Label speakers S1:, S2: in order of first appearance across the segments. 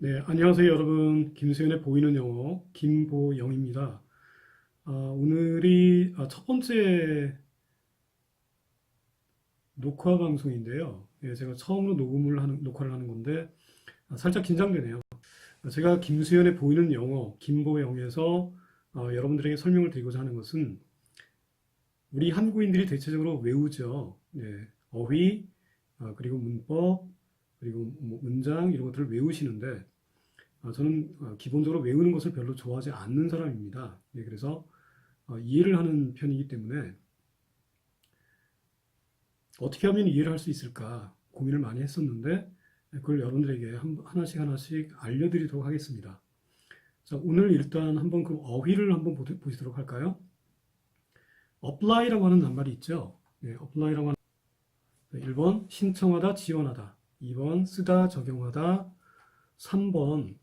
S1: 네, 안녕하세요 여러분. 김수현의 보이는 영어 김보영입니다. 오늘이 첫 번째 녹화 방송인데요. 제가 처음으로 녹화를 하는 건데 살짝 긴장되네요. 제가 김수현의 보이는 영어 김보영에서 여러분들에게 설명을 드리고자 하는 것은 우리 한국인들이 대체적으로 외우죠. 네, 어휘, 그리고 문법, 그리고 뭐 문장 이런 것들을 외우시는데 저는 기본적으로 외우는 것을 별로 좋아하지 않는 사람입니다. 네, 그래서 이해를 하는 편이기 때문에 어떻게 하면 이해를 할 수 있을까 고민을 많이 했었는데 그걸 여러분들에게 하나씩 하나씩 알려드리도록 하겠습니다. 자, 오늘 일단 한번 그 어휘를 한번 보시도록 할까요? apply라고 하는 낱말이 있죠. 네, apply라고 하는 1번 신청하다, 지원하다. 2번 쓰다, 적용하다. 3번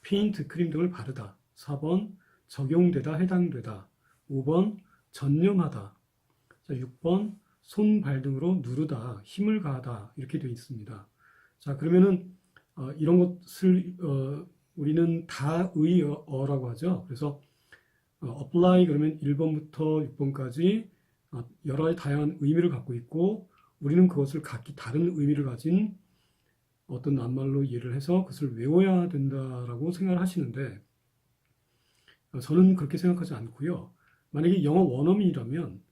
S1: 페인트, 크림 등을 바르다. 4번 적용되다, 해당되다. 5번 전념하다. 자, 6번 손, 발 등으로 누르다, 힘을 가하다 이렇게 되어 있습니다. 자, 그러면은 이런 것을 우리는 다의어라고 하죠. 그래서 apply 그러면 1번부터 6번까지 여러 가지 다양한 의미를 갖고 있고 우리는 그것을 각기 다른 의미를 가진 어떤 낱말로 이해를 해서 그것을 외워야 된다라고 생각을 하시는데 저는 그렇게 생각하지 않고요. 만약에 영어 원어민이라면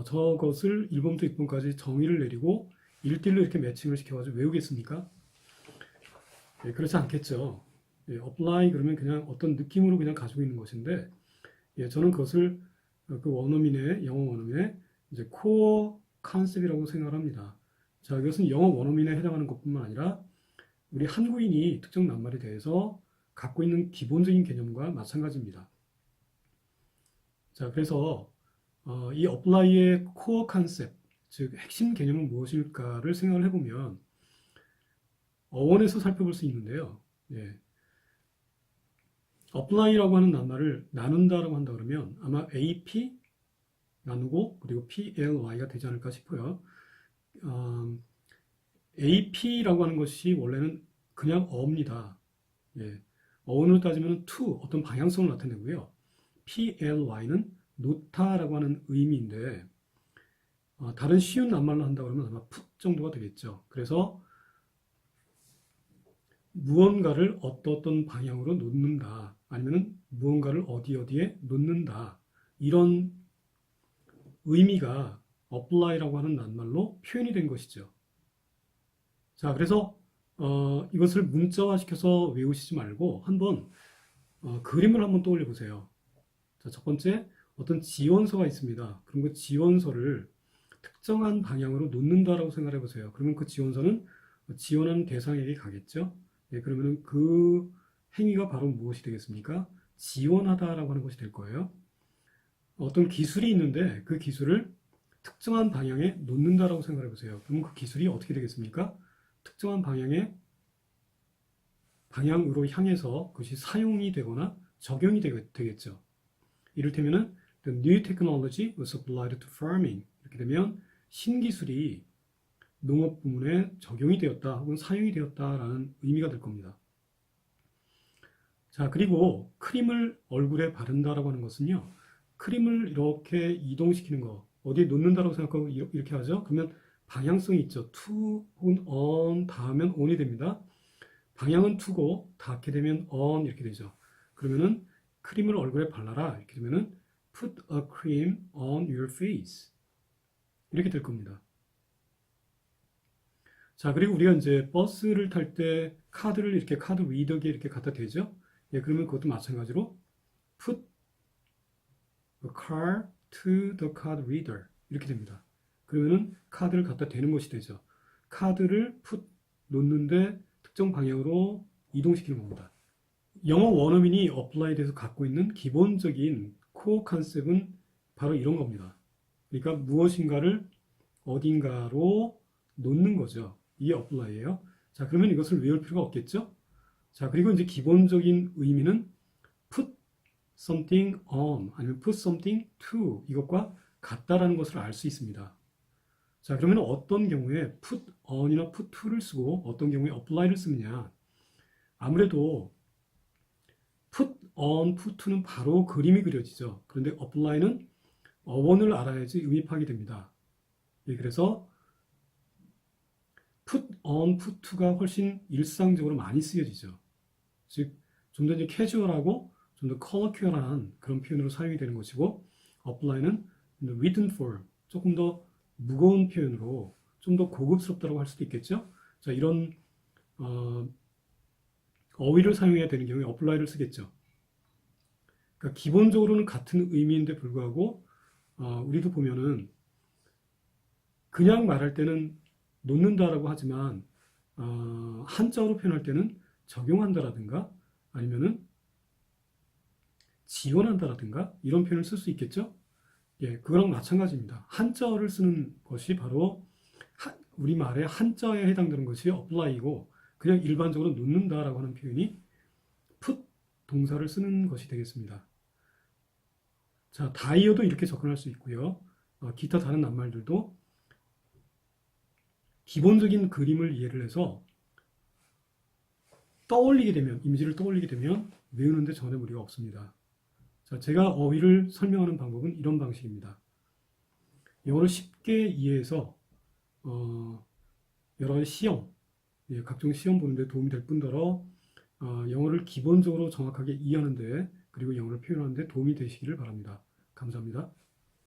S1: 저것을 1번부터 6번까지 정의를 내리고 1대1로 이렇게 매칭을 시켜가지고 외우겠습니까? 예, 그렇지 않겠죠. 예, apply 그러면 그냥 어떤 느낌으로 그냥 가지고 있는 것인데 예, 저는 그것을 그 원어민의 영어 원어민의 이제 코어 컨셉이라고 생각을 합니다. 자, 이것은 영어 원어민에 해당하는 것뿐만 아니라 우리 한국인이 특정 낱말에 대해서 갖고 있는 기본적인 개념과 마찬가지입니다. 자, 그래서 이 apply의 코어 컨셉, 즉 핵심 개념은 무엇일까를 생각을 해보면 어원에서 살펴볼 수 있는데요. 예. apply라고 하는 낱말을 나눈다라고 한다 그러면 아마 AP 나누고 그리고 PLY가 되지 않을까 싶어요. AP라고 하는 것이 원래는 그냥 어입니다. 예. 어원으로 따지면 to 어떤 방향성을 나타내고요. PLY는 놓다라고 하는 의미인데 다른 쉬운 낱말로 한다 그러면 아마 put 정도가 되겠죠. 그래서 무언가를 어떤 방향으로 놓는다 아니면 무언가를 어디에 놓는다 이런 의미가 apply라고 하는 낱말로 표현이 된 것이죠. 자, 그래서 이것을 문자화시켜서 외우시지 말고 한번 그림을 한번 떠올려 보세요. 자, 첫 번째 어떤 지원서가 있습니다. 그럼 그 지원서를 특정한 방향으로 놓는다라고 생각해 보세요. 그러면 그 지원서는 지원하는 대상에게 가겠죠. 예, 그러면 그 행위가 바로 무엇이 되겠습니까? 지원하다라고 하는 것이 될 거예요. 어떤 기술이 있는데 그 기술을 특정한 방향에 놓는다라고 생각해 보세요. 그러면 그 기술이 어떻게 되겠습니까? 특정한 방향으로 향해서 그것이 사용이 되거나 적용이 되겠죠. 이를테면은 the new technology was applied to farming 이렇게 되면 신기술이 농업 부문에 적용이 되었다 혹은 사용이 되었다라는 의미가 될 겁니다. 자, 그리고 크림을 얼굴에 바른다라고 하는 것은요. 크림을 이렇게 이동시키는 거 어디에 놓는다라고 생각하고 이렇게 하죠. 그러면 방향성이 있죠. to 혹은 on 닿으면 on이 됩니다. 방향은 to고 닿게 되면 on 이렇게 되죠. 그러면은 크림을 얼굴에 발라라 이렇게 되면은 put a cream on your face 이렇게 될 겁니다. 자, 그리고 우리가 이제 버스를 탈 때 카드를 이렇게 카드 리더기에 이렇게 갖다 대죠. 예, 그러면 그것도 마찬가지로 put a card to the card reader 이렇게 됩니다. 그러면은 카드를 갖다 대는 것이 되죠. 카드를 put 놓는데 특정 방향으로 이동시키는 겁니다. 영어 원어민이 apply에 대해서 갖고 있는 기본적인 코어 컨셉은 바로 이런 겁니다. 그러니까 무엇인가를 어딘가로 놓는 거죠. 이게 apply예요. 자, 그러면 이것을 외울 필요가 없겠죠? 자, 그리고 이제 기본적인 의미는 put something on 아니면 put something to 이것과 같다라는 것을 알 수 있습니다. 자, 그러면 어떤 경우에 put on이나 put to를 쓰고 어떤 경우에 apply를 쓰느냐? 아무래도 put on, put to는 바로 그림이 그려지죠. 그런데 apply는 어원을 알아야지 의미 파악이 됩니다. 예, 그래서 put on, put to가 훨씬 일상적으로 많이 쓰여지죠. 즉, 좀 더 캐주얼하고 좀 더 컬러큐얼한 그런 표현으로 사용이 되는 것이고, apply는 written for, 조금 더 무거운 표현으로 좀 더 고급스럽다고 할 수도 있겠죠. 자, 이런 어휘를 사용해야 되는 경우에 apply를 쓰겠죠. 그러니까 기본적으로는 같은 의미인데 불구하고 우리도 보면은 그냥 말할 때는 놓는다라고 하지만 한자어로 표현할 때는 적용한다라든가 아니면은 지원한다라든가 이런 표현을 쓸 수 있겠죠? 예, 그거랑 마찬가지입니다. 한자어를 쓰는 것이 바로 우리말의 한자어에 해당되는 것이 apply이고 그냥 일반적으로 놓는다라고 하는 표현이 put 동사를 쓰는 것이 되겠습니다. 자, 다이어도 이렇게 접근할 수 있고요. 기타 다른 낱말들도 기본적인 그림을 이해를 해서 떠올리게 되면, 이미지를 떠올리게 되면 외우는데 전혀 무리가 없습니다. 자, 제가 어휘를 설명하는 방법은 이런 방식입니다. 영어를 쉽게 이해해서 여러 가지 시험, 예, 각종 시험 보는데 도움이 될 뿐더러 영어를 기본적으로 정확하게 이해하는데 그리고 영어를 표현하는데 도움이 되시기를 바랍니다. 감사합니다.